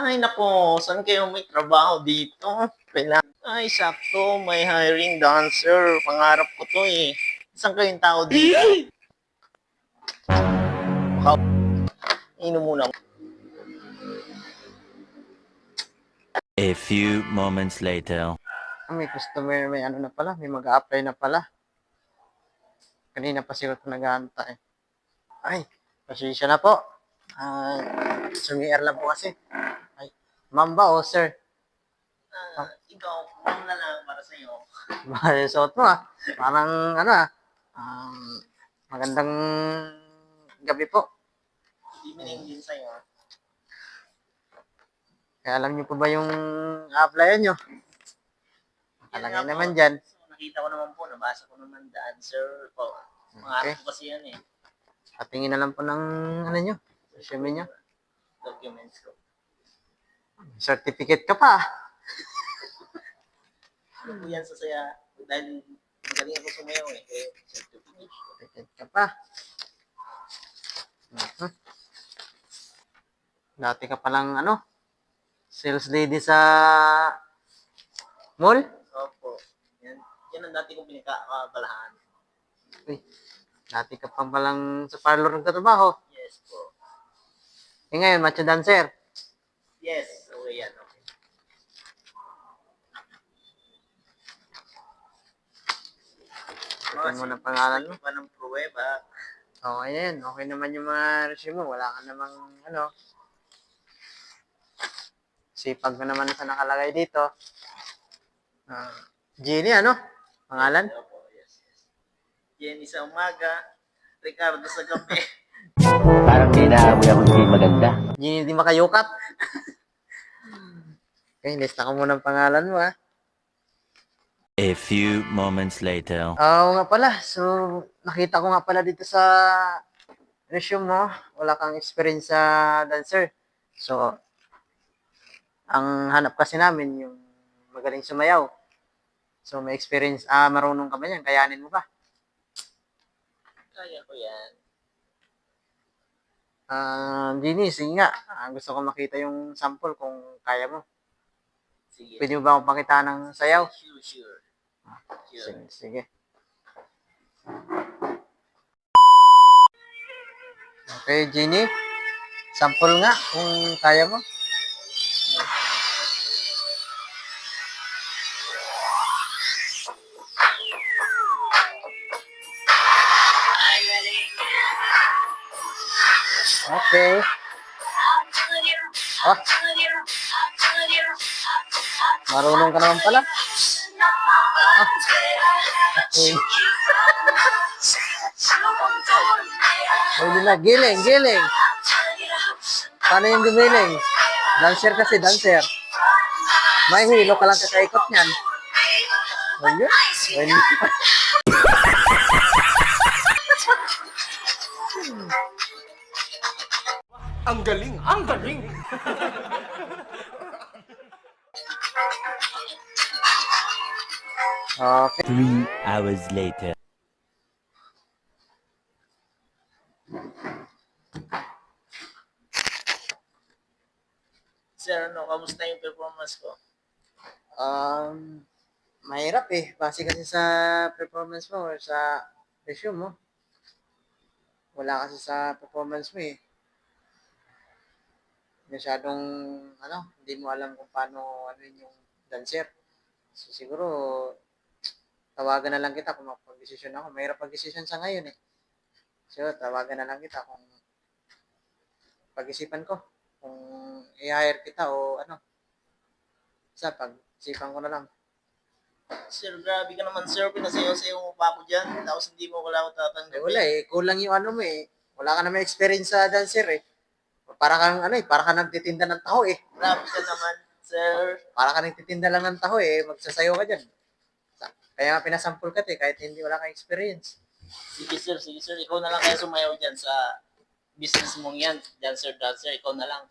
Ay nako, saan kayo may trabaho dito? Ay, sakto, may hiring dancer. Pangarap ko to eh. Saan kayong tao dito? Inom muna. A few moments later. May customer, may ano na pala, may mag-a-apply na pala. Kanina pa sila nag-aantay. Ay, pasensya na po. Sumier lang po kasi. Ay, ma'am ba o sir? Ikaw, kung na lang para sa'yo. Suot mo Parang ano magandang gabi po. Evening din sa'yo. Kaya alam niyo po ba yung applyan nyo? Nakalagay naman dyan. So, nakita ko naman po, nabasa ko naman dancer po. Pangarap ko kasi yan eh. Patingin na lang po ng ano nyo, resume nyo. Documents ko. Certificate ka pa. Ano po yan sa saya? Dahil magaling ako sumayaw eh. Certificate ka pa. Dati ka palang sales lady sa mall? Opo. Yan ang dati kong pinakabalahan. Uy, dati ka pa palang sa parlor nagtatrabaho. Yes po. Ngayon, macho dancer. Yes. Okay yan. Okay. Ito mo na pangalan mo. Pa ng pruweba. Okay yan. Okay naman yung mga resume mo. Wala ka namang sipag ko naman sa nakalagay dito. Jenny, pangalan? Opo, yes. Jenny sa umaga. Ricardo sa gabi. Parang kinaamoy ako hindi maganda. Jenny di makayukat. Okay, lista ko muna ang pangalan mo A few moments later. Oo nga pala. So, nakita ko nga pala dito sa resume mo, wala kang experience sa dancer. So, ang hanap kasi namin yung magaling sumayaw. So, may experience, marunong ka ba yan? Kayanin mo ba? Kaya ko yan. Genie, sige nga. Gusto ko makita yung sample kung kaya mo. Sige. Pwede mo ba akong pakita ng sayaw? Sure. Sige. Okay, Genie. Sample nga kung kaya mo. Okay. Marunong ka naman pala. Okay. Pwede na. Giling. Paano yung gumiling? Dancer kasi, dancer. May hilo ka lang kakaikot niyan. Ayun. Ang galing! Okay. 3 hours later. Sir, kamusta yung performance ko? Mahirap Base kasi sa performance mo or sa resume mo. Wala kasi sa performance mo Masyadong, hindi mo alam kung paano, yung dancer. So, siguro, tawagan na lang kita kung makapag-desisyon ako. Mahirap pag-desisyon sa ngayon So, tawagan na lang kita kung pag-isipan ko. Kung i-hire kita o pag-isipan ko na lang. Sir, grabe ka naman sir. Pinasayaw-sayaw mo pa ako dyan. Tapos hindi mo wala ako tatanggapin. Wala kulang yung mo Wala ka naman experience sa dancer Para kang para ka nagtitinda ng taho Grabe ka naman, sir. Para ka nagtitinda lang ng taho magsasayaw ka dyan. Kaya nga pinasample ka kahit hindi wala kang experience. Sige sir. Ikaw na lang kaya sumayaw dyan sa business mong yan. Dancer. Ikaw na lang.